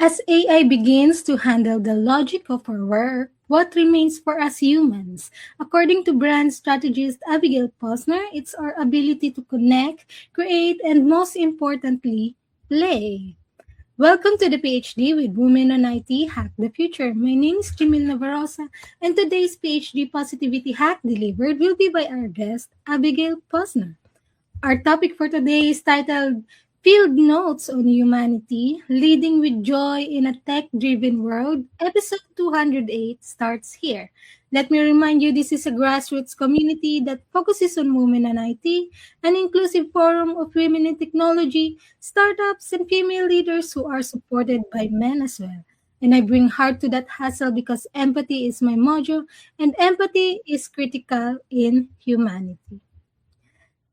As AI begins to handle the logic of our work, what remains for us humans? According to brand strategist Abigail Posner, it's our ability to connect, create, and most importantly, play. Welcome to the PhD with Women on IT Hack the Future. My name is Jemille Navarosa, and today's PhD Positivity Hack delivered will be by our guest, Abigail Posner. Our topic for today is titled Field Notes on Humanity Leading with Joy in a Tech Driven World. Episode 208 starts here. Let me remind you this is a grassroots community that focuses on women and IT, an inclusive forum of women in technology, startups, and female leaders who are supported by men as well. And I bring heart to that hustle because empathy is my mojo, and empathy is critical in humanity.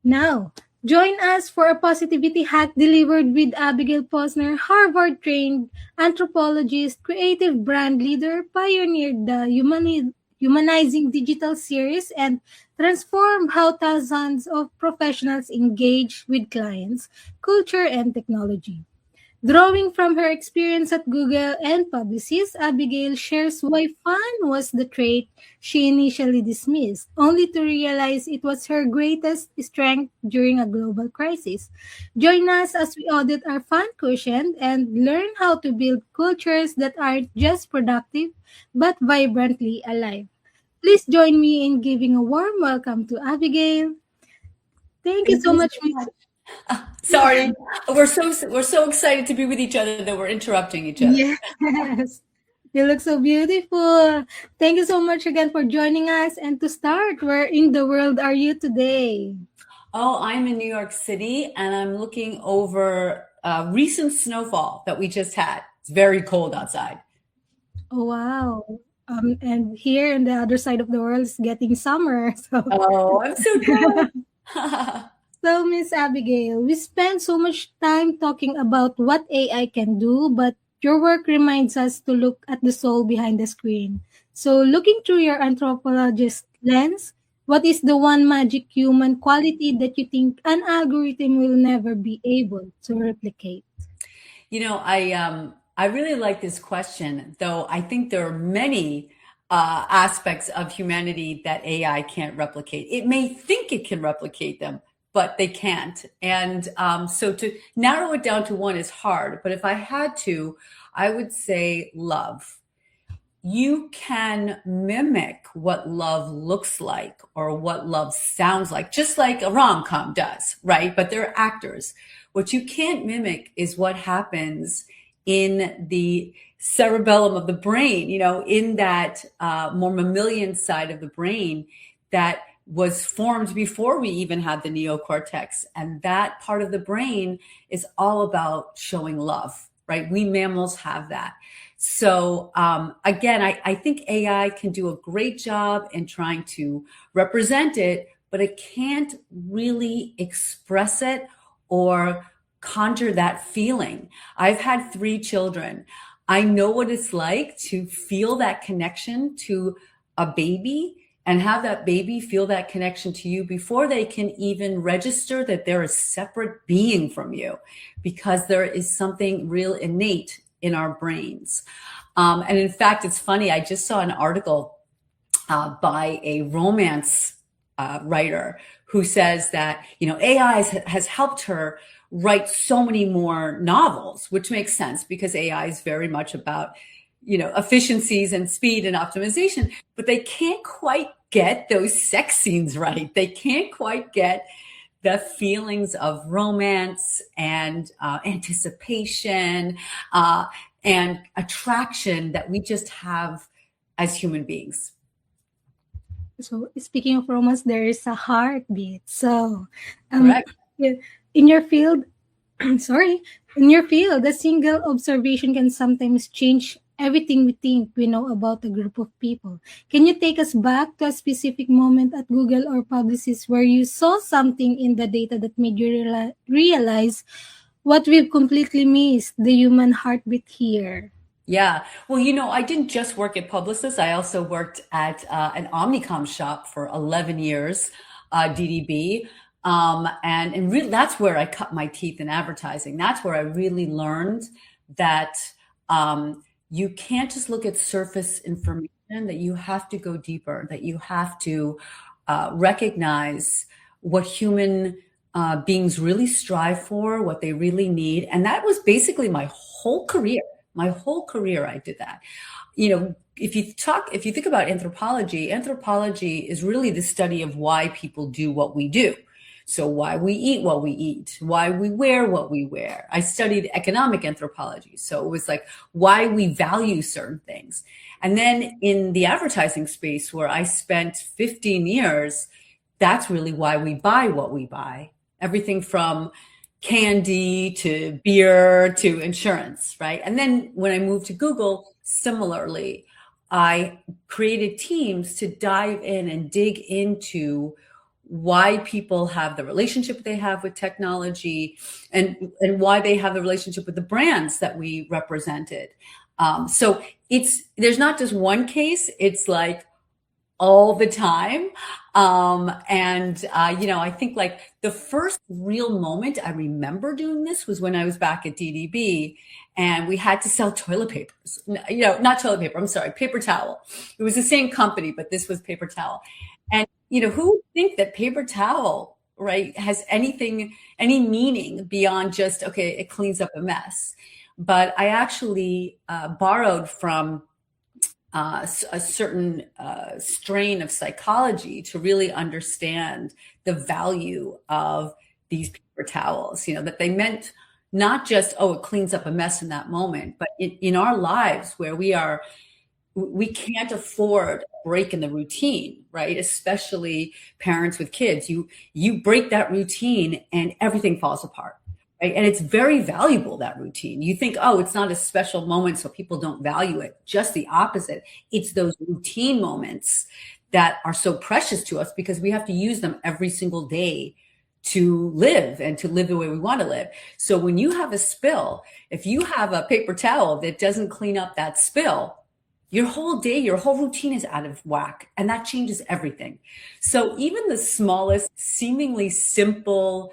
Now, join us for a positivity hack delivered with Abigail Posner, Harvard trained anthropologist, creative brand leader, pioneered the Humanizing Digital series, and transformed how thousands of professionals engage with clients, culture, and technology. Drawing from her experience at Google and Publicis, Abigail shares why fun was the trait she initially dismissed, only to realize it was her greatest strength during a global crisis. Join us as we audit our fun quotient and learn how to build cultures that aren't just productive but vibrantly alive. Please join me in giving a warm welcome to Abigail. Thank you Thank so you much, so Miss. much. Sorry, we're so excited to be with each other that we're interrupting each other. Yes. You look so beautiful. Thank you so much again for joining us. And to start, where in the world are you today? Oh, I'm in New York City and I'm looking over recent snowfall that we just had. It's very cold outside. Oh, wow. And here on the other side of the world is getting summer. Oh, I'm so jealous. So, Miss Abigail, we spend so much time talking about what AI can do, but your work reminds us to look at the soul behind the screen. So, looking through your anthropologist lens, what is the one magic human quality that you think an algorithm will never be able to replicate? I really like this question, though I think there are many aspects of humanity that AI can't replicate. It may think it can replicate them, but they can't. And so to narrow it down to one is hard. But if I had to, I would say love. You can mimic what love looks like or what love sounds like, just like a rom-com does, right? But they're actors. What you can't mimic is what happens in the cerebellum of the brain, in that more mammalian side of the brain that was formed before we even had the neocortex. And that part of the brain is all about showing love, right? We mammals have that. So again, I think AI can do a great job in trying to represent it, but it can't really express it or conjure that feeling. I've had 3 children. I know what it's like to feel that connection to a baby and have that baby feel that connection to you before they can even register that they're a separate being from you, because there is something real innate in our brains. And in fact, it's funny, I just saw an article by a romance writer who says that, AI has helped her write so many more novels, which makes sense because AI is very much about, efficiencies and speed and optimization, but they can't quite get those sex scenes right. They can't quite get the feelings of romance and anticipation and attraction that we just have as human beings. So, speaking of romance, there is a heartbeat. So, Correct. in your field, sorry, in your field, a single observation can sometimes change everything we think we know about a group of people. Can you take us back to a specific moment at Google or Publicis where you saw something in the data that made you realize what we've completely missed, the human heartbeat here? Yeah. Well, I didn't just work at Publicis. I also worked at an Omnicom shop for 11 years, DDB. And really, that's where I cut my teeth in advertising. That's where I really learned that You can't just look at surface information, that you have to go deeper, that you have to recognize what human beings really strive for, what they really need. And that was basically my whole career. My whole career, I did that. You know, if you think about anthropology, anthropology is really the study of why people do what we do. So why we eat what we eat, why we wear what we wear. I studied economic anthropology. So it was like why we value certain things. And then in the advertising space where I spent 15 years, that's really why we buy what we buy. Everything from candy to beer to insurance, right? And then when I moved to Google, similarly, I created teams to dive in and dig into why people have the relationship they have with technology, and why they have the relationship with the brands that we represented. So there's not just one case, it's like all the time. I think like the first real moment I remember doing this was when I was back at DDB and we had to sell toilet papers. Not toilet paper, I'm sorry, paper towel. It was the same company, but this was paper towel. And, who would think that paper towel, right, has any meaning beyond just, okay, it cleans up a mess. But I actually borrowed from a certain strain of psychology to really understand the value of these paper towels, that they meant not just, oh, it cleans up a mess in that moment, but in our lives where we can't afford a break in the routine, right? Especially parents with kids. You break that routine and everything falls apart. Right? And it's very valuable, that routine. You think, oh, it's not a special moment, so people don't value it. Just the opposite. It's those routine moments that are so precious to us because we have to use them every single day to live and to live the way we want to live. So when you have a spill, if you have a paper towel that doesn't clean up that spill, your whole day, your whole routine is out of whack, and that changes everything. So even the smallest, seemingly simple,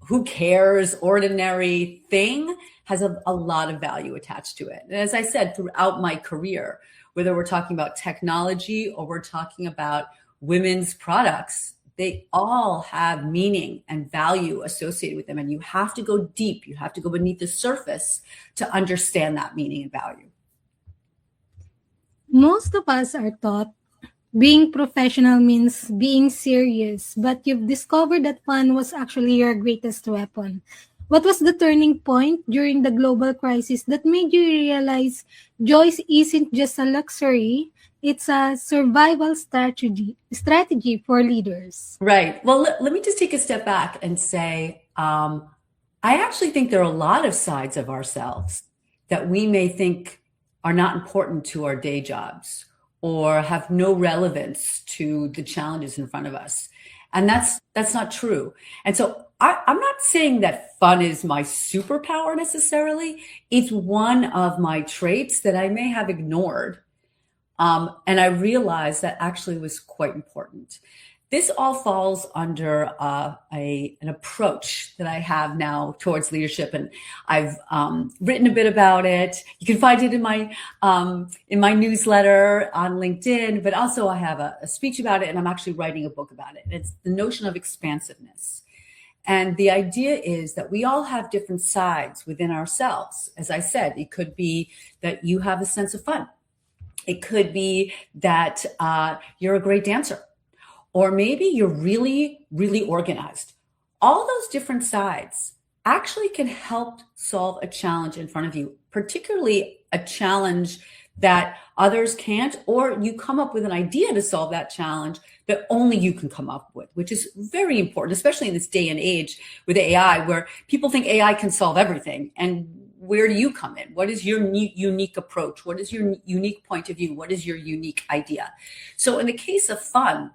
who cares, ordinary thing has a lot of value attached to it. And as I said, throughout my career, whether we're talking about technology or we're talking about women's products, they all have meaning and value associated with them. And you have to go deep. You have to go beneath the surface to understand that meaning and value. Most of us are taught being professional means being serious, but you've discovered that fun was actually your greatest weapon. What was the turning point during the global crisis that made you realize joy isn't just a luxury, it's a survival strategy for leaders? Right. Well, let me just take a step back and say, I actually think there are a lot of sides of ourselves that we may think are not important to our day jobs or have no relevance to the challenges in front of us. And that's not true. And so I'm not saying that fun is my superpower necessarily. It's one of my traits that I may have ignored. And I realized that actually was quite important. This all falls under an approach that I have now towards leadership, and I've written a bit about it. You can find it in my newsletter on LinkedIn, but also I have a speech about it, and I'm actually writing a book about it. It's the notion of expansiveness. And the idea is that we all have different sides within ourselves. As I said, it could be that you have a sense of fun. It could be that you're a great dancer. Or maybe you're really, really organized. All those different sides actually can help solve a challenge in front of you, particularly a challenge that others can't, or you come up with an idea to solve that challenge that only you can come up with, which is very important, especially in this day and age with AI, where people think AI can solve everything. And where do you come in? What is your unique approach? What is your unique point of view? What is your unique idea? So in the case of fun,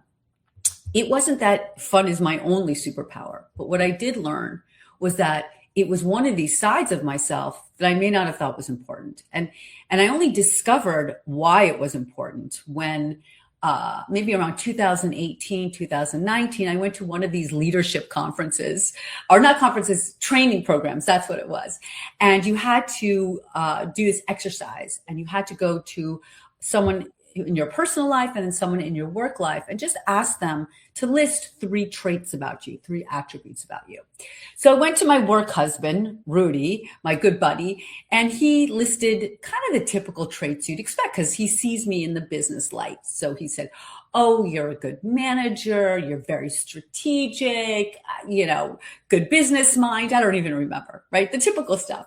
it wasn't that fun is my only superpower, but what I did learn was that it was one of these sides of myself that I may not have thought was important. And I only discovered why it was important when maybe around 2018, 2019, I went to one of these leadership conferences, or not conferences, training programs. That's what it was. And you had to do this exercise, and you had to go to someone in your personal life and then someone in your work life and just ask them to list 3 traits about you, 3 attributes about you. So I went to my work husband, Rudy, my good buddy, and he listed kind of the typical traits you'd expect because he sees me in the business light. So he said, oh, you're a good manager, you're very strategic, good business mind. I don't even remember, right? The typical stuff.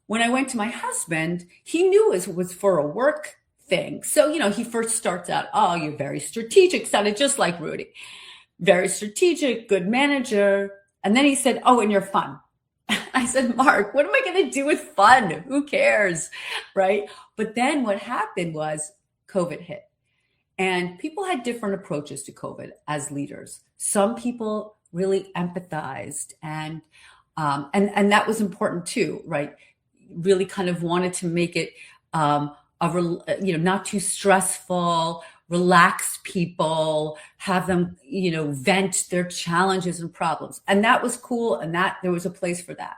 When I went to my husband, he knew it was for a work thing. So, he first starts out, oh, you're very strategic, sounded just like Rudy. Very strategic, good manager. And then he said, oh, and you're fun. I said, Mark, what am I going to do with fun? Who cares? Right? But then what happened was COVID hit. And people had different approaches to COVID as leaders. Some people really empathized and that was important too, right? Really kind of wanted to make it not too stressful, relax people, have them, vent their challenges and problems. And that was cool. And that there was a place for that.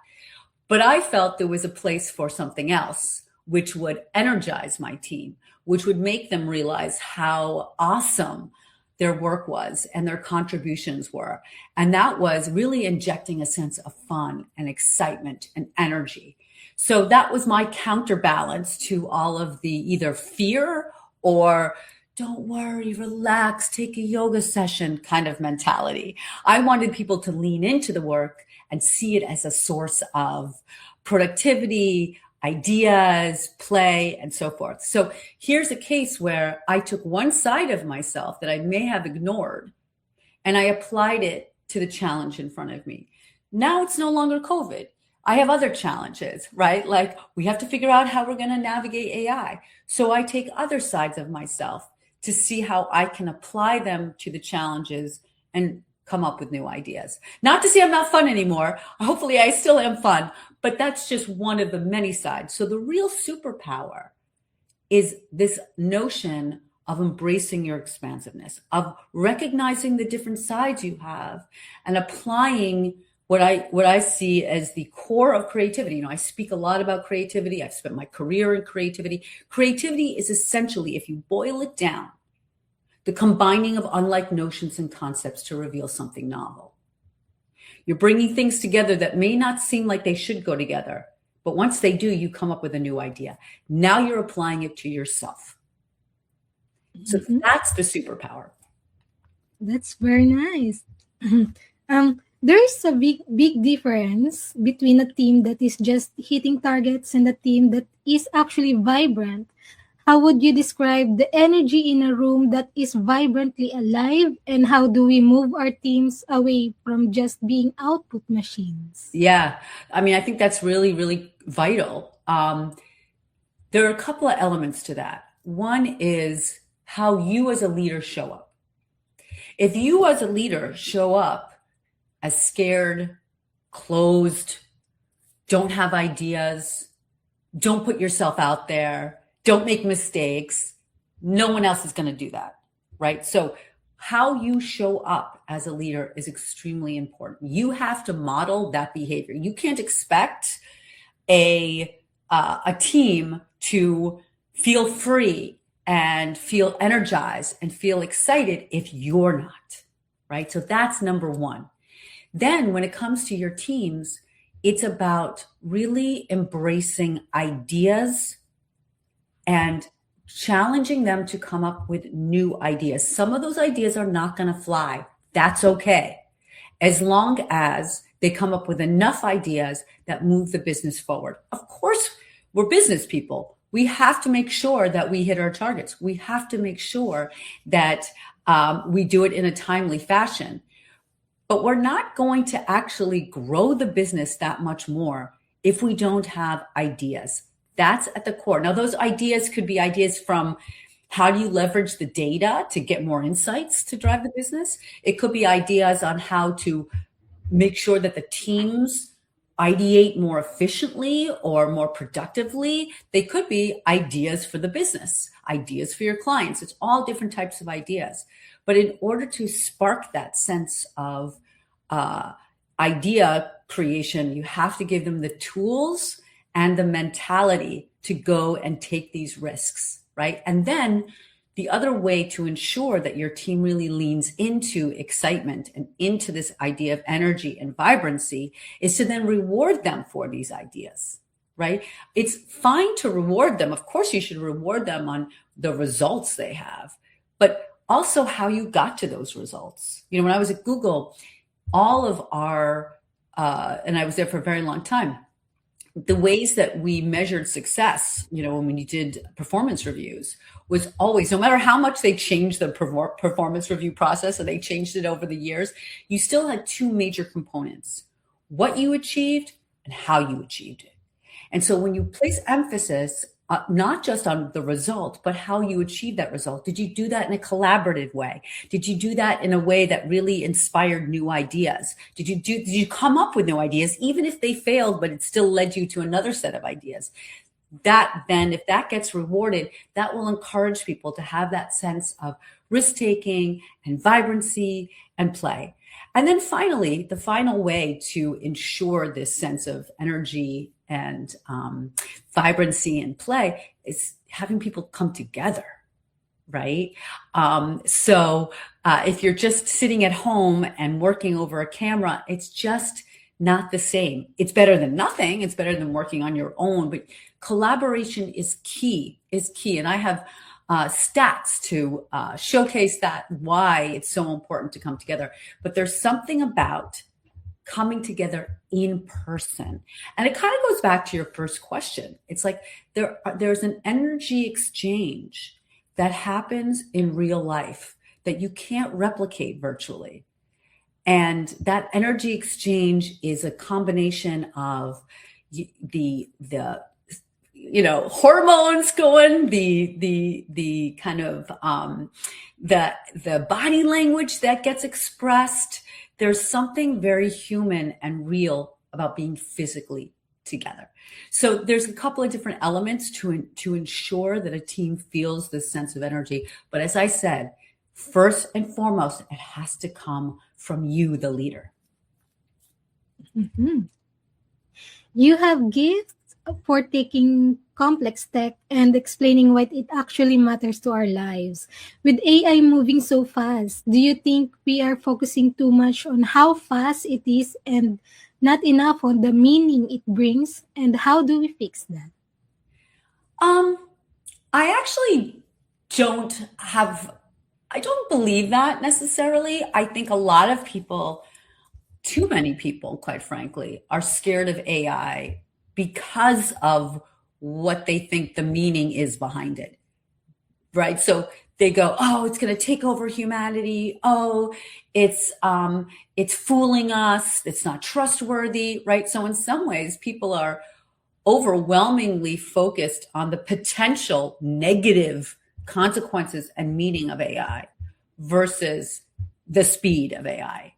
But I felt there was a place for something else, which would energize my team, which would make them realize how awesome their work was and their contributions were. And that was really injecting a sense of fun and excitement and energy. So that was my counterbalance to all of the either fear or don't worry, relax, take a yoga session kind of mentality. I wanted people to lean into the work and see it as a source of productivity, ideas, play, and so forth. So here's a case where I took one side of myself that I may have ignored and I applied it to the challenge in front of me. Now it's no longer COVID. I have other challenges, right? Like we have to figure out how we're going to navigate AI. So I take other sides of myself to see how I can apply them to the challenges and come up with new ideas. Not to say I'm not fun anymore. Hopefully I still am fun, but that's just one of the many sides. So the real superpower is this notion of embracing your expansiveness, of recognizing the different sides you have and applying what I see as the core of creativity. I speak a lot about creativity. I've spent my career in creativity. Creativity is essentially, if you boil it down, the combining of unlike notions and concepts to reveal something novel. You're bringing things together that may not seem like they should go together, but once they do, you come up with a new idea. Now you're applying it to yourself. So that's the superpower. That's very nice. There is a big difference between a team that is just hitting targets and a team that is actually vibrant. How would you describe the energy in a room that is vibrantly alive, and how do we move our teams away from just being output machines? Yeah, I think that's really, really vital. There are a couple of elements to that. One is how you as a leader show up. If you as a leader show up as scared, closed, don't have ideas, don't put yourself out there, don't make mistakes, no one else is going to do that, right? So how you show up as a leader is extremely important. You have to model that behavior. You can't expect a team to feel free and feel energized and feel excited if you're not, right? So that's number one. Then when it comes to your teams, it's about really embracing ideas and challenging them to come up with new ideas. Some of those ideas are not going to fly. That's okay. As long as they come up with enough ideas that move the business forward. Of course, we're business people. We have to make sure that we hit our targets. We have to make sure that we do it in a timely fashion. But we're not going to actually grow the business that much more if we don't have ideas. That's at the core. Now, those ideas could be ideas from how do you leverage the data to get more insights to drive the business? It could be ideas on how to make sure that the teams ideate more efficiently or more productively. They could be ideas for the business, ideas for your clients. It's all different types of ideas. But in order to spark that sense of uh, idea creation, you have to give them the tools and the mentality to go and take these risks, right? And then the other way to ensure that your team really leans into excitement and into this idea of energy and vibrancy is to then reward them for these ideas, right? It's fine to reward them. Of course, you should reward them on the results they have, but also how you got to those results. You know, when I was at Google, all of our, and I was there for a very long time, the ways that we measured success, you know, when we did performance reviews was always, no matter how much they changed the performance review process, and they changed it over the years, you still had two major components: what you achieved and how you achieved it. And so when you place emphasis not just on the result, but how you achieve that result. Did you do that in a collaborative way? Did you do that in a way that really inspired new ideas? Did you come up with new ideas, even if they failed, but it still led you to another set of ideas? That then, if that gets rewarded, that will encourage people to have that sense of risk-taking and vibrancy and play. And then finally, the final way to ensure this sense of energy and vibrancy and play is having people come together, right? So if you're just sitting at home and working over a camera, it's just not the same. It's better than nothing. It's better than working on your own, but collaboration is key. And I have stats to showcase that, why it's so important to come together. But there's something about coming together in person. And it kind of goes back to your first question. It's like there's an energy exchange that happens in real life that you can't replicate virtually. And that energy exchange is a combination of the hormones going, the kind of the body language that gets expressed. There's something very human and real about being physically together. So there's a couple of different elements to ensure that a team feels this sense of energy. But as I said, first and foremost, it has to come from you, the leader. Mm-hmm. You have gifts for taking complex tech and explaining why it actually matters to our lives. With AI moving so fast, do you think we are focusing too much on how fast it is and not enough on the meaning it brings? And how do we fix that? I actually I don't believe that necessarily. I think a lot of people, too many people, quite frankly, are scared of AI because of what they think the meaning is behind it, right? So they go, oh, it's going to take over humanity. Oh, it's fooling us. It's not trustworthy, right? So in some ways, people are overwhelmingly focused on the potential negative consequences and meaning of AI versus the speed of AI.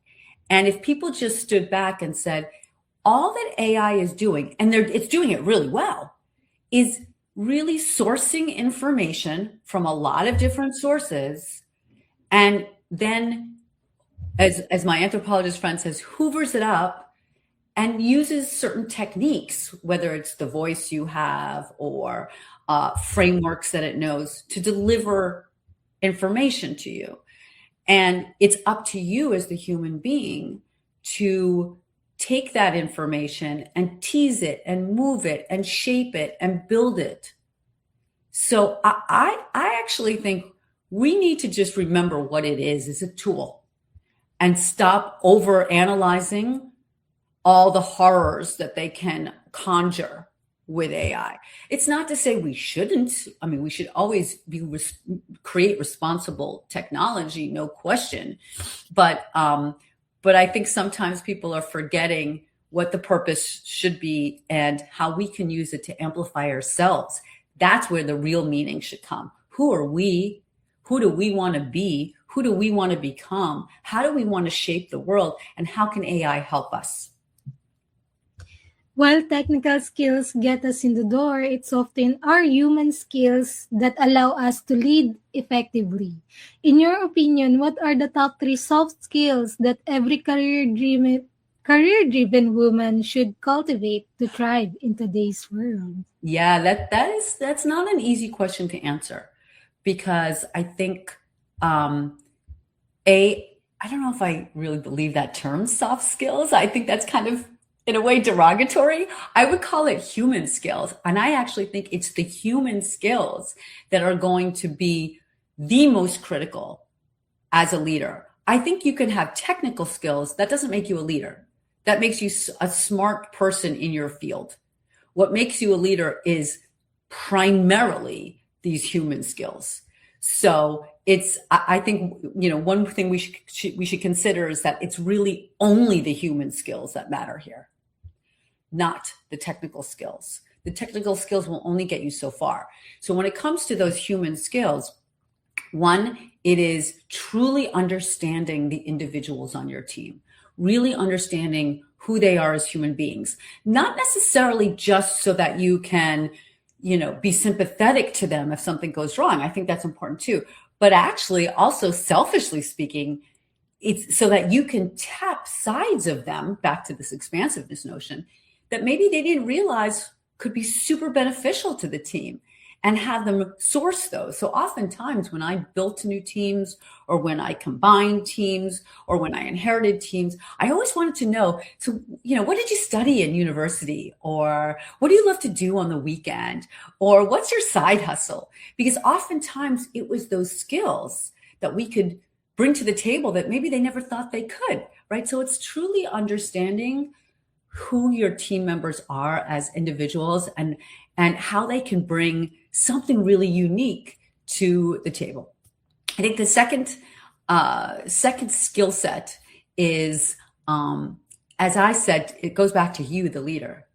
And if people just stood back and said, all that AI is doing, and it's doing it really well, is really sourcing information from a lot of different sources, and then, as my anthropologist friend says, hoovers it up and uses certain techniques, whether it's the voice you have or frameworks that it knows to deliver information to you. And it's up to you as the human being to take that information and tease it and move it and shape it and build it. So I actually think we need to just remember what it is a tool, and stop over analyzing all the horrors that they can conjure with AI. It's not to say we shouldn't. I mean, we should always create responsible technology, no question. But I think sometimes people are forgetting what the purpose should be and how we can use it to amplify ourselves. That's where the real meaning should come. Who are we? Who do we want to be? Who do we want to become? How do we want to shape the world? And how can AI help us? While technical skills get us in the door, it's often our human skills that allow us to lead effectively. In your opinion, what are the top three soft skills that every career-driven woman should cultivate to thrive in today's world? Yeah, that's not an easy question to answer, because I think a I don't know if I really believe that term, soft skills. I think that's kind of in a way derogatory. I would call it human skills. And I actually think it's the human skills that are going to be the most critical as a leader. I think you can have technical skills. That doesn't make you a leader. That makes you a smart person in your field. What makes you a leader is primarily these human skills. So I think, one thing we should consider is that it's really only the human skills that matter here, not the technical skills. The technical skills will only get you so far. So when it comes to those human skills, one, it is truly understanding the individuals on your team, really understanding who they are as human beings, not necessarily just so that you can, be sympathetic to them if something goes wrong. I think that's important too. But actually, also selfishly speaking, it's so that you can tap sides of them, back to this expansiveness notion, that maybe they didn't realize could be super beneficial to the team, and have them source those. So oftentimes when I built new teams, or when I combined teams, or when I inherited teams, I always wanted to know, so, what did you study in university? Or what do you love to do on the weekend? Or what's your side hustle? Because oftentimes it was those skills that we could bring to the table that maybe they never thought they could, right? So it's truly understanding who your team members are as individuals, and how they can bring something really unique to the table. I think the second skill set is, as I said, it goes back to you, the leader,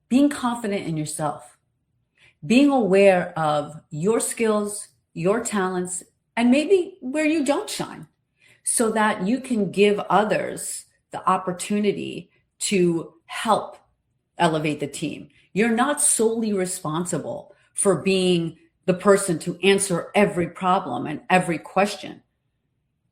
being confident in yourself, being aware of your skills, your talents, and maybe where you don't shine, so that you can give others the opportunity to help elevate the team. You're not solely responsible for being the person to answer every problem and every question.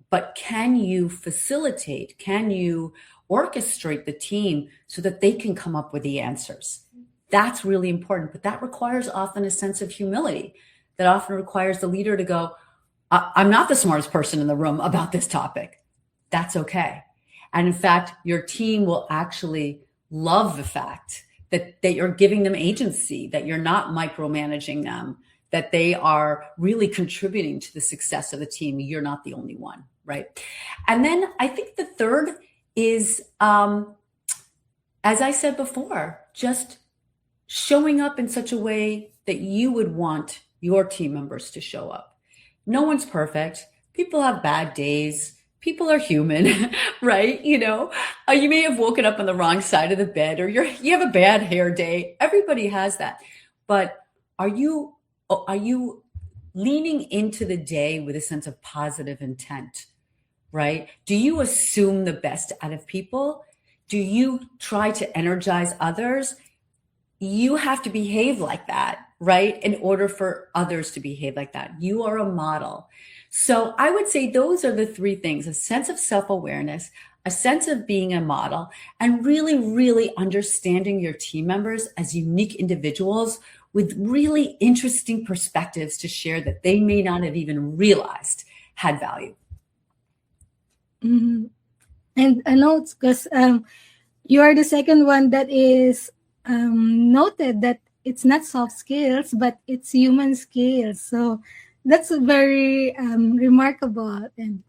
But can you facilitate, can you orchestrate the team so that they can come up with the answers? That's really important. But that requires often a sense of humility. That often requires the leader to go, I'm not the smartest person in the room about this topic. That's okay. And in fact, your team will actually love the fact that you're giving them agency, that you're not micromanaging them, that they are really contributing to the success of the team. You're not the only one, right? And then I think the third is, as I said before, just showing up in such a way that you would want your team members to show up. No one's perfect. People have bad days. People are human, right? You may have woken up on the wrong side of the bed, or you have a bad hair day. Everybody has that. But are you leaning into the day with a sense of positive intent, right? Do you assume the best out of people? Do you try to energize others? You have to behave like that, right? In order for others to behave like that. You are a model. So I would say those are the three things: a sense of self-awareness, a sense of being a model, and really, really understanding your team members as unique individuals with really interesting perspectives to share that they may not have even realized had value. Mm-hmm. And I know it's because you are the second one that is noted that it's not soft skills, but it's human skills. So that's very remarkable. And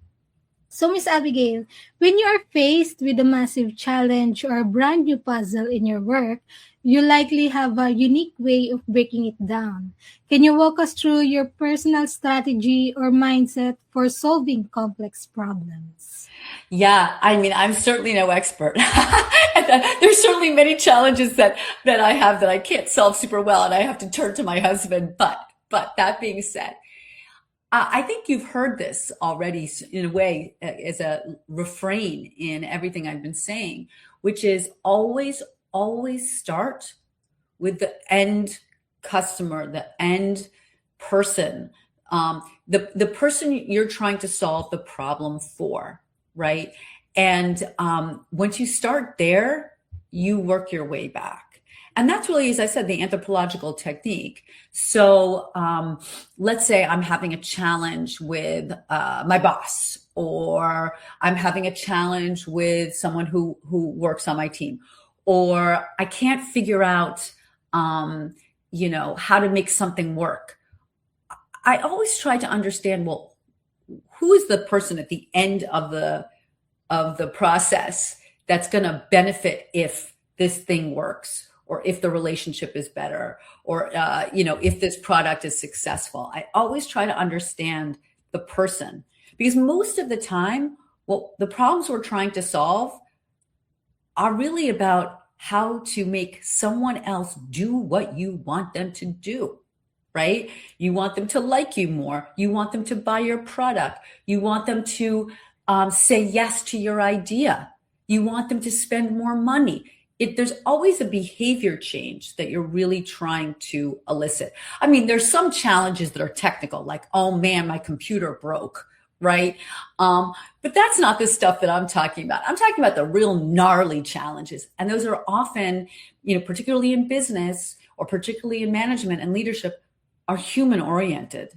so, Miss Abigail, when you are faced with a massive challenge or a brand new puzzle in your work, you likely have a unique way of breaking it down. Can you walk us through your personal strategy or mindset for solving complex problems? Yeah, I mean, I'm certainly no expert. There's certainly many challenges that I have that I can't solve super well, and I have to turn to my husband. But that being said, I think you've heard this already in a way, as a refrain in everything I've been saying, which is always, always start with the end customer, the end person, the person you're trying to solve the problem for, right? And once you start there, you work your way back. And that's really, as I said, the anthropological technique. So let's say I'm having a challenge with my boss, or I'm having a challenge with someone who works on my team, or I can't figure out, how to make something work. I always try to understand, well, who is the person at the end of the process that's going to benefit if this thing works, or if the relationship is better, or if this product is successful. I always try to understand the person, because most of the time, well, the problems we're trying to solve are really about how to make someone else do what you want them to do, right? You want them to like you more. You want them to buy your product. You want them to say yes to your idea. You want them to spend more money. There's always a behavior change that you're really trying to elicit. I mean, there's some challenges that are technical, like, oh man, my computer broke, right? But that's not the stuff that I'm talking about. I'm talking about the real gnarly challenges. And those are often, particularly in business or particularly in management and leadership, are human oriented.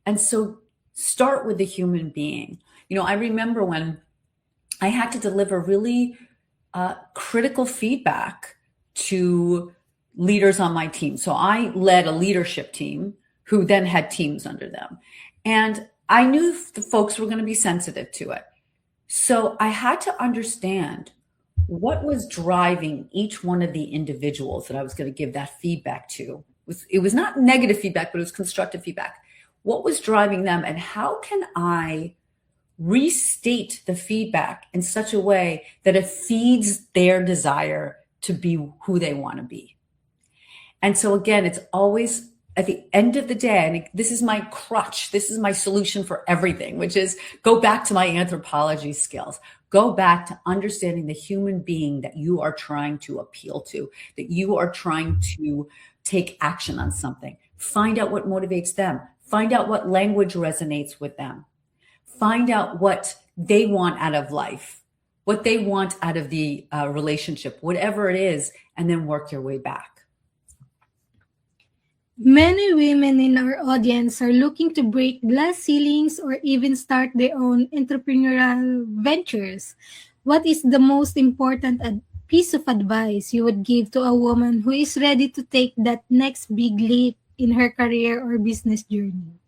And so start with the human being. I remember when I had to deliver really critical feedback to leaders on my team. So I led a leadership team who then had teams under them. And I knew the folks were going to be sensitive to it. So I had to understand what was driving each one of the individuals that I was going to give that feedback to. It was not negative feedback, but it was constructive feedback. What was driving them, and how can I restate the feedback in such a way that it feeds their desire to be who they want to be? And so again, it's always at the end of the day, and this is my crutch, this is my solution for everything, which is go back to my anthropology skills. Go back to understanding the human being that you are trying to appeal to, that you are trying to take action on something. Find out what motivates them. Find out what language resonates with them. Find out what they want out of life, what they want out of the relationship, whatever it is, and then work your way back. Many women in our audience are looking to break glass ceilings or even start their own entrepreneurial ventures. What is the most important piece of advice you would give to a woman who is ready to take that next big leap in her career or business journey?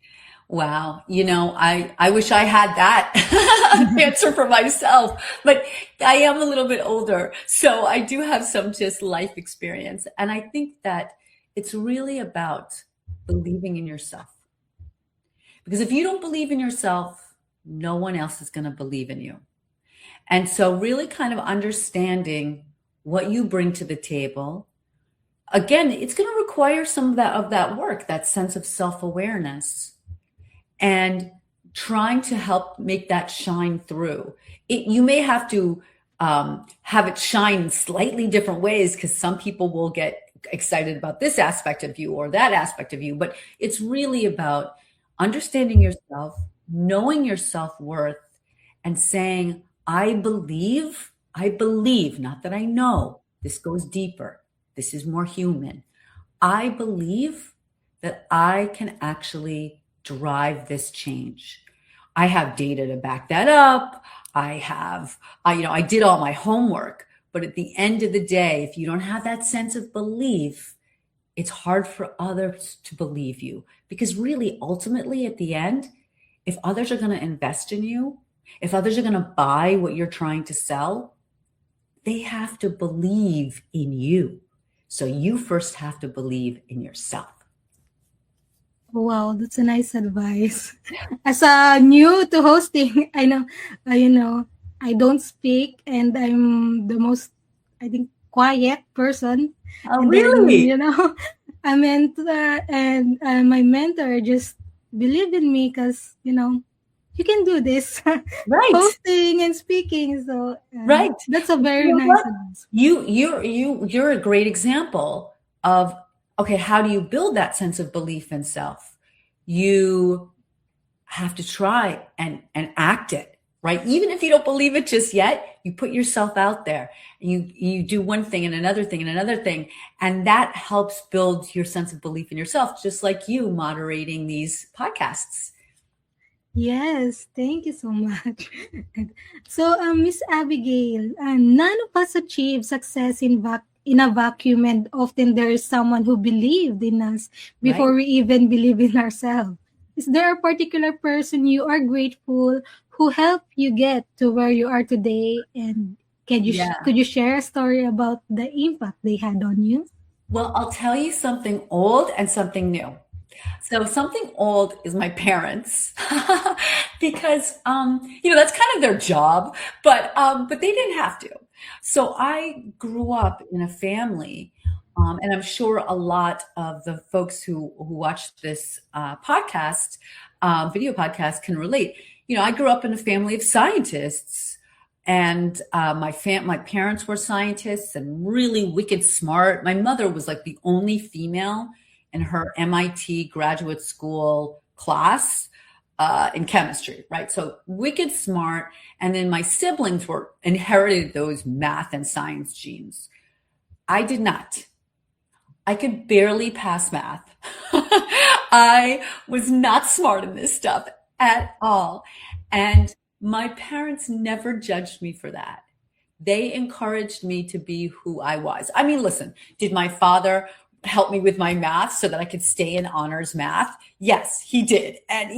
Wow. I wish I had that answer for myself, but I am a little bit older. So I do have some just life experience. And I think that it's really about believing in yourself. Because if you don't believe in yourself, no one else is going to believe in you. And so really kind of understanding what you bring to the table. Again, it's going to require some of that work, that sense of self-awareness, and trying to help make that shine through. You may have to have it shine in slightly different ways, because some people will get excited about this aspect of you or that aspect of you, but it's really about understanding yourself, knowing your self-worth, and saying, I believe, not that I know, this goes deeper, this is more human. I believe that I can actually drive this change. I have data to back that up. I did all my homework. But at the end of the day, if you don't have that sense of belief, it's hard for others to believe you. Because really, ultimately, at the end, if others are going to invest in you, if others are going to buy what you're trying to sell, they have to believe in you. So you first have to believe in yourself. Wow, that's a nice advice. As a new to hosting, I know, I don't speak, and I'm the most, I think, quiet person. Oh, And really? then, a mentor and my mentor just believed in me because, you can do this, Right. posting and speaking. So Right. that's a You very know nice what? advice. You're a great example of, okay, how do you build that sense of belief in self? You have to try and act it, right? Even if you don't believe it just yet, you put yourself out there. You do one thing and another thing and another thing, and that helps build your sense of belief in yourself, just like you moderating these podcasts. Yes, thank you so much. So, Miss Abigail, none of us achieve success in a vacuum, and often there is someone who believed in us Right? before we even believe in ourselves. Is there a particular person you are grateful who helped you get to where you are today? And Yeah. could you share a story about the impact they had on you? Well, I'll tell you something old and something new. So something old is my parents, because that's kind of their job, but they didn't have to. So I grew up in a family, and I'm sure a lot of the folks who watch this video podcast, can relate. I grew up in a family of scientists, and my parents were scientists and really wicked smart. My mother was like the only female in her MIT graduate school class in chemistry, right? So wicked smart. And then my siblings were inherited those math and science genes. I did not. I could barely pass math. I was not smart in this stuff at all. And my parents never judged me for that. They encouraged me to be who I was. I mean, listen, did my father help me with my math so that I could stay in honors math? Yes, he did. And,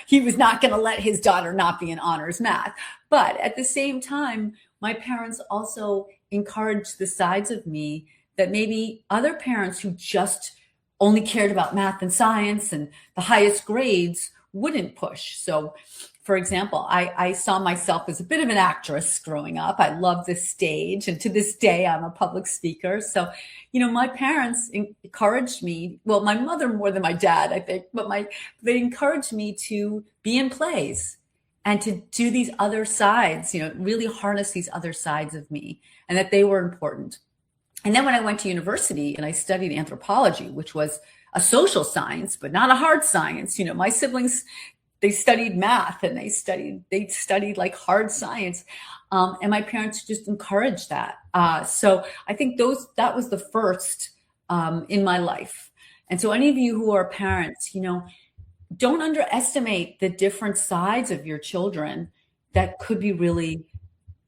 he was not going to let his daughter not be in honors math. But at the same time, my parents also encouraged the sides of me that maybe other parents who just only cared about math and science and the highest grades wouldn't push. So, for example, I saw myself as a bit of an actress growing up. I love the stage, and to this day, I'm a public speaker. So, my parents encouraged me. Well, my mother more than my dad, I think, but they encouraged me to be in plays and to do these other sides. Really harness these other sides of me, and that they were important. And then when I went to university and I studied anthropology, which was a social science, but not a hard science, my siblings, they studied math and they studied like hard science. And my parents just encouraged that. So I think that was the first in my life. And so any of you who are parents, don't underestimate the different sides of your children that could be really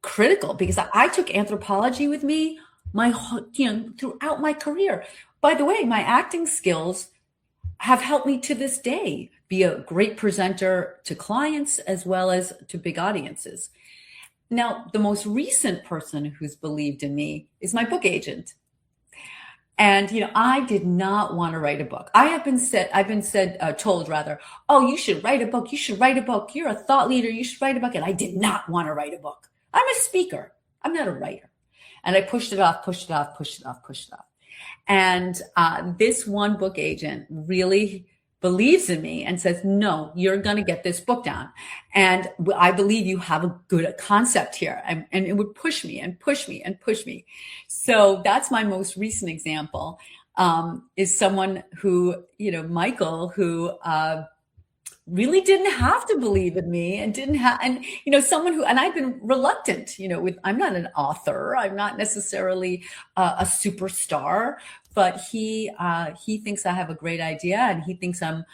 critical, because I took anthropology with me throughout my career. By the way, my acting skills have helped me to this day be a great presenter to clients as well as to big audiences. Now, the most recent person who's believed in me is my book agent. And I did not want to write a book. I've been told rather, oh, you should write a book. You should write a book. You're a thought leader. You should write a book. And I did not want to write a book. I'm a speaker. I'm not a writer. And I pushed it off, pushed it off, pushed it off, pushed it off. And this one book agent really believes in me and says, no, you're going to get this book down. And I believe you have a good concept here. And it would push me and push me and push me. So that's my most recent example, is someone who, Michael, who really didn't have to believe in me and someone who, and I've been reluctant, I'm not an author. I'm not necessarily a superstar, but he thinks I have a great idea, and he thinks I'm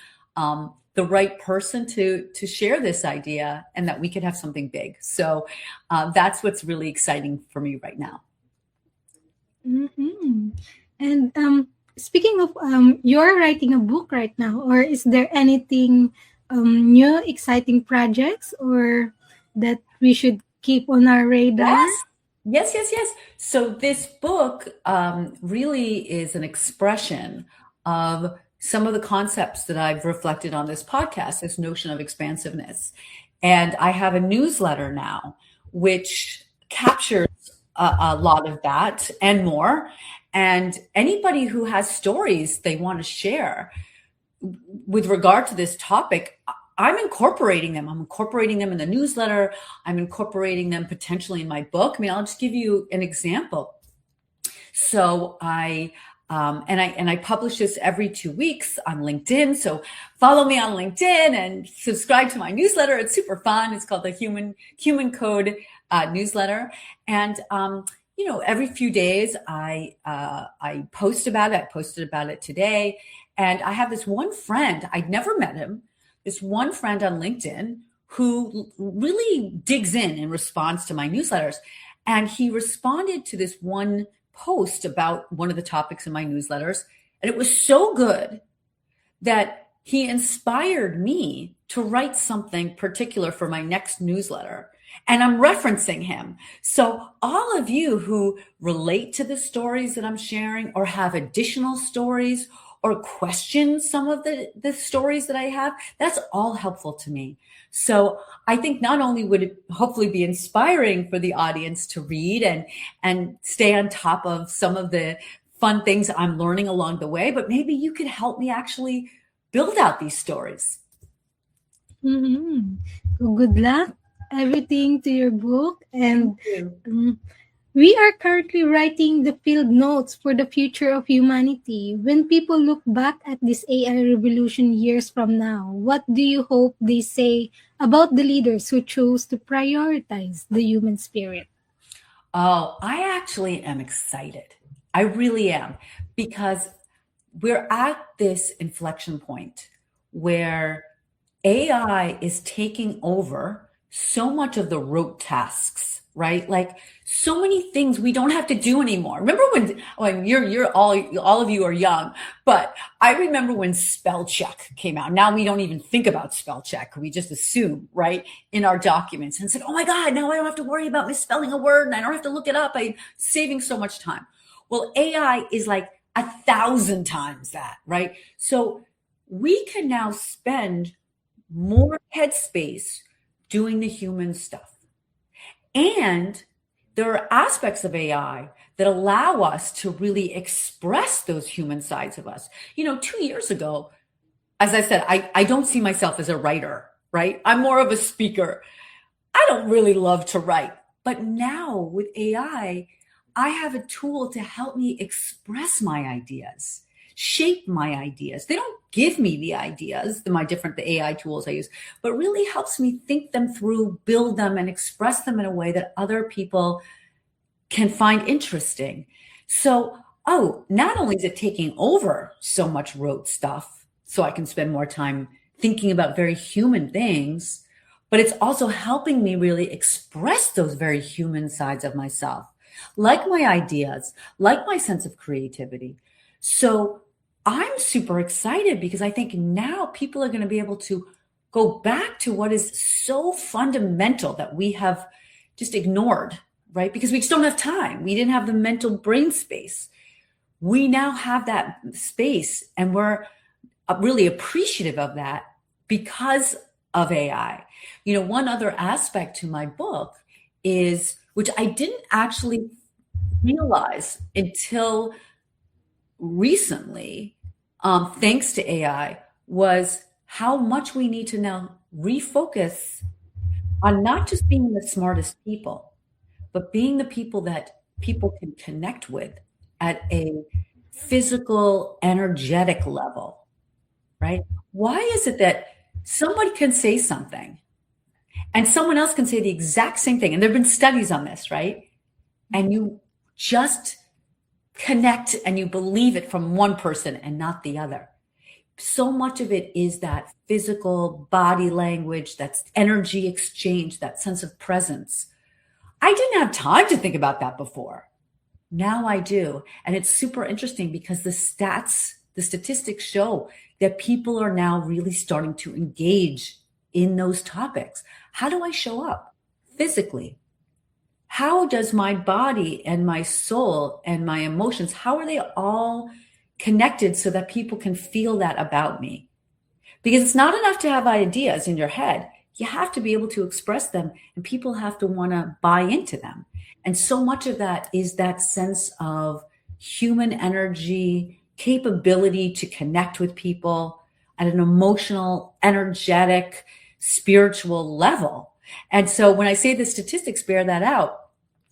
the right person to share this idea, and that we could have something big. So that's what's really exciting for me right now. Mm-hmm. And speaking of, you're writing a book right now, or is there anything new, exciting projects or that we should keep on our radar? Yes. So this book really is an expression of some of the concepts that I've reflected on this podcast, this notion of expansiveness. And I have a newsletter now, which captures a lot of that and more. And anybody who has stories they want to share with regard to this topic, I'm incorporating them. I'm incorporating them in the newsletter. I'm incorporating them potentially in my book. I mean, I'll just give you an example. So I publish this every 2 weeks on LinkedIn. So follow me on LinkedIn and subscribe to my newsletter. It's super fun. It's called the Human Code newsletter. And every few days I post about it. I posted about it today. And I have this one friend, I'd never met him, this one friend on LinkedIn who really digs in responds to my newsletters. And he responded to this one post about one of the topics in my newsletters. And it was so good that he inspired me to write something particular for my next newsletter. And I'm referencing him. So all of you who relate to the stories that I'm sharing or have additional stories or question some of the stories that I have, that's all helpful to me. So I think not only would it hopefully be inspiring for the audience to read and stay on top of some of the fun things I'm learning along the way, but maybe you could help me actually build out these stories. So good luck, everything to your book. And we are currently writing the field notes for the future of humanity. When people look back at this AI revolution years from now, what do you hope they say about the leaders who chose to prioritize the human spirit? Oh, I actually am excited. I really am, because we're at this inflection point where AI is taking over so much of the rote tasks, right? Like so many things we don't have to do anymore. Remember when you're all of you are young, but I remember when spell check came out. Now we don't even think about spell check. We just assume, right, in our documents, and said, oh my God, now I don't have to worry about misspelling a word and I don't have to look it up. I'm saving so much time. Well, AI is like 1,000 times that, right? So we can now spend more headspace doing the human stuff. And there are aspects of AI that allow us to really express those human sides of us. 2 years ago, as I said, I don't see myself as a writer, right? I'm more of a speaker. I don't really love to write. But now with AI, I have a tool to help me express my ideas, shape my ideas. They don't give me the ideas, the AI tools I use, but really helps me think them through, build them, and express them in a way that other people can find interesting. So, not only is it taking over so much rote stuff, so I can spend more time thinking about very human things, but it's also helping me really express those very human sides of myself, like my ideas, like my sense of creativity. So I'm super excited because I think now people are going to be able to go back to what is so fundamental that we have just ignored, right? Because we just don't have time. We didn't have the mental brain space. We now have that space, and we're really appreciative of that because of AI. One other aspect to my book is, which I didn't actually realize until recently, thanks to AI, was how much we need to now refocus on not just being the smartest people, but being the people that people can connect with at a physical, energetic level, right? Why is it that somebody can say something and someone else can say the exact same thing? And there have been studies on this, right? And you just connect and you believe it from one person and not the other. So much of it is that physical body language, that's energy exchange, that sense of presence. I didn't have time to think about that before. Now I do. And it's super interesting because the statistics show that people are now really starting to engage in those topics. How do I show up physically? How does my body and my soul and my emotions, how are they all connected so that people can feel that about me? Because it's not enough to have ideas in your head. You have to be able to express them, and people have to want to buy into them. And so much of that is that sense of human energy, capability to connect with people. at an emotional, energetic, spiritual level. And so when I say the statistics bear that out,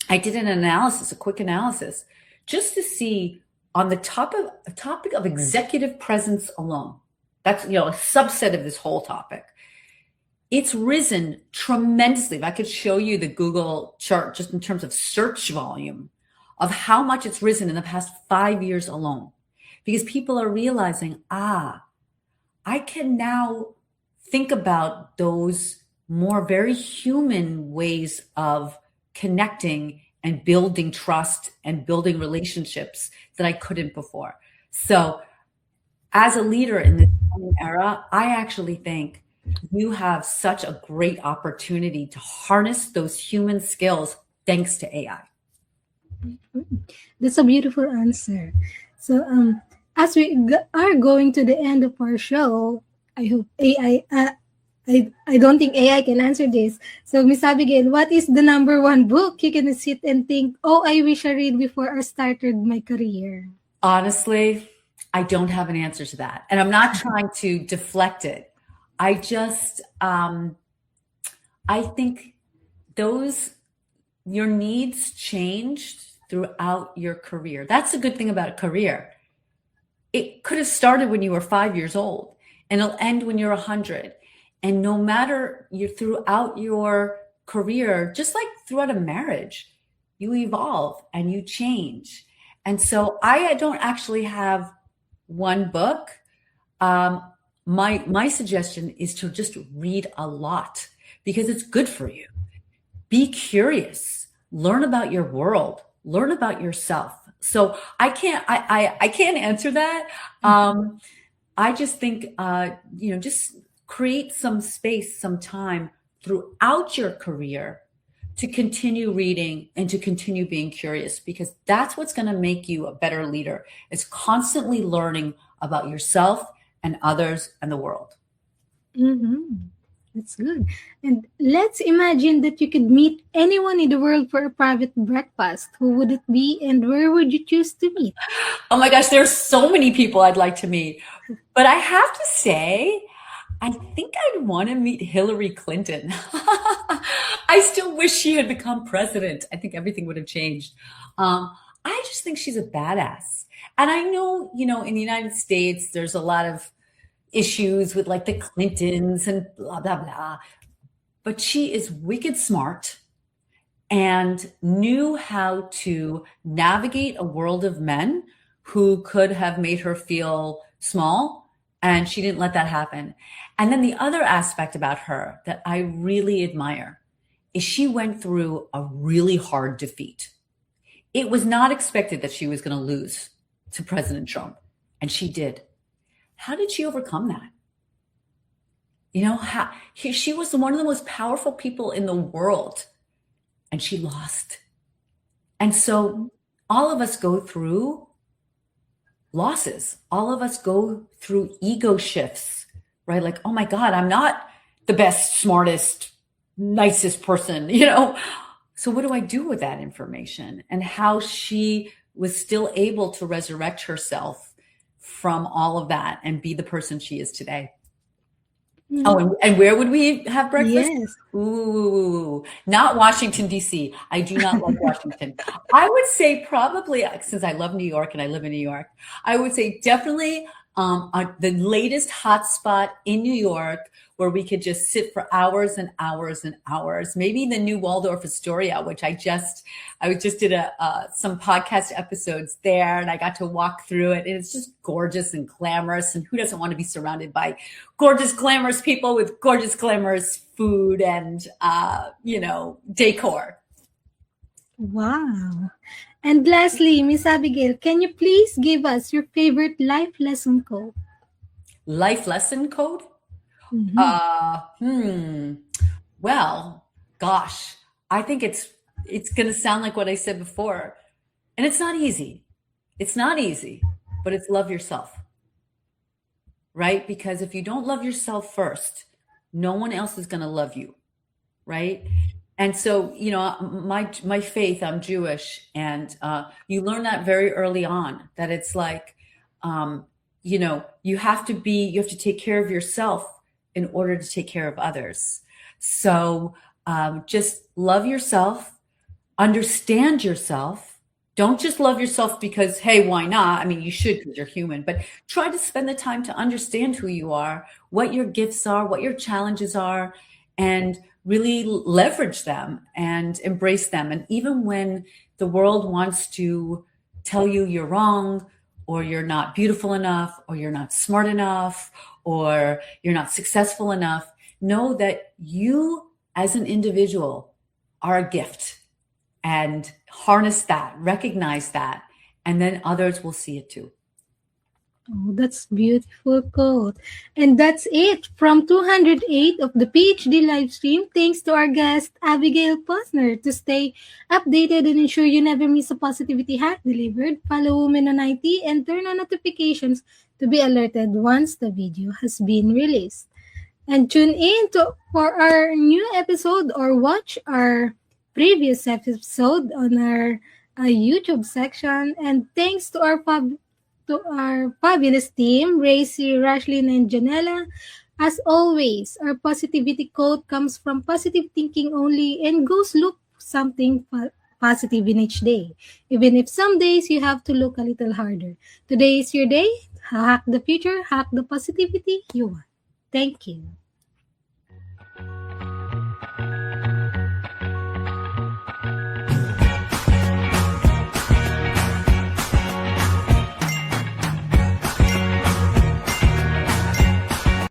I did an analysis, a quick analysis, just to see on the topic of executive presence alone. That's, a subset of this whole topic. It's risen tremendously. If I could show you the Google chart just in terms of search volume of how much it's risen in the past 5 years alone, because people are realizing, I can now think about those more very human ways of connecting and building trust and building relationships that I couldn't before. So as a leader in this era, I actually think you have such a great opportunity to harness those human skills thanks to AI. That's a beautiful answer. So, as we are going to the end of our show, I hope AI. I don't think AI can answer this. So, Miss Abigail, what is the number one book you can sit and think, oh, I wish I read before I started my career? Honestly, I don't have an answer to that. And I'm not trying to deflect it. I just, I think your needs changed throughout your career. That's the good thing about a career. It could have started when you were 5 years old and it'll end when you're 100. And no matter throughout your career, just like throughout a marriage, you evolve and you change. And so I don't actually have one book. My suggestion is to just read a lot because it's good for you. Be curious, learn about your world, learn about yourself. So I can't answer that. I just think, just create some space, some time throughout your career to continue reading and to continue being curious, because that's what's going to make you a better leader. It's constantly learning about yourself and others and the world. Mm-hmm. That's good. And let's imagine that you could meet anyone in the world for a private breakfast. Who would it be and where would you choose to meet? Oh my gosh, there's so many people I'd like to meet. But I have to say, I think I'd want to meet Hillary Clinton. I still wish she had become president. I think everything would have changed. I just think she's a badass. And I know, in the United States, there's a lot of issues with like the Clintons and blah, blah, blah. But she is wicked smart and knew how to navigate a world of men who could have made her feel small. And she didn't let that happen. And then the other aspect about her that I really admire is she went through a really hard defeat. It was not expected that she was going to lose to President Trump, and she did. How did she overcome that? She was one of the most powerful people in the world, and she lost. And so all of us go through losses. All of us go through ego shifts, right? Like, oh my God, I'm not the best, smartest, nicest person, So what do I do with that information? And how she was still able to resurrect herself from all of that and be the person she is today. Mm-hmm. Oh, and where would we have breakfast? Yes. Ooh, not Washington, D.C. I do not love Washington. I would say probably, since I love New York and I live in New York, I would say definitely the latest hotspot in New York where we could just sit for hours and hours and hours. Maybe the new Waldorf Astoria, which I just did some podcast episodes there, and I got to walk through it. And it's just gorgeous and glamorous. And who doesn't want to be surrounded by gorgeous, glamorous people with gorgeous, glamorous food and decor? Wow. And lastly, Miss Abigail, can you please give us your favorite life lesson code? Life lesson code? Mm-hmm. Well, gosh, I think it's going to sound like what I said before. And it's not easy. It's not easy, but it's love yourself. Right? Because if you don't love yourself first, no one else is going to love you. Right? And so, my faith, I'm Jewish, and you learn that very early on, that it's like you have to take care of yourself in order to take care of others. So just love yourself, understand yourself. Don't just love yourself because, hey, why not? I mean, you should because you're human, but try to spend the time to understand who you are, what your gifts are, what your challenges are, and really leverage them and embrace them. And even when the world wants to tell you you're wrong, or you're not beautiful enough, or you're not smart enough, or you're not successful enough, know that you as an individual are a gift, and harness that, recognize that, and then others will see it too. Oh, that's beautiful quote. And that's it from 208 of the PhD live stream. Thanks to our guest, Abigail Posner. To stay updated and ensure you never miss a positivity hack delivered, follow Women on IT and turn on notifications to be alerted once the video has been released. And tune in for our new episode or watch our previous episode on our YouTube section. And thanks to our fabulous team, Racy, Rashlyn, and Janella. As always, our positivity quote comes from positive thinking only and goes look something positive in each day. Even if some days you have to look a little harder. Today is your day. Hack the future, hack the positivity you want. Thank you.